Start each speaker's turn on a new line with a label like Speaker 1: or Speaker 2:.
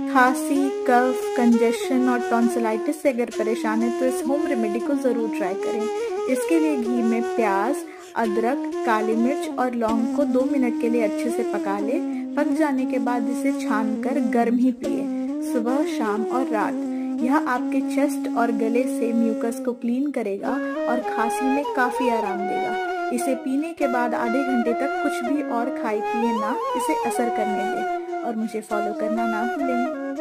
Speaker 1: खांसी, कफ, कंजेशन और टॉन्सिलाइटिस से अगर परेशान है तो इस होम रेमेडी को ज़रूर ट्राई करें। इसके लिए घी में प्याज, अदरक, काली मिर्च और लौंग को 2 मिनट के लिए अच्छे से पका लें। पक जाने के बाद इसे छानकर गर्म ही पिए, सुबह, शाम और रात। यह आपके चेस्ट और गले से म्यूकस को क्लीन करेगा और खांसी में काफ़ी आराम देगा। इसे पीने के बाद आधे घंटे तक कुछ भी और खाए पिए ना, इसे असर करने दें और मुझे फॉलो करना ना भूलें।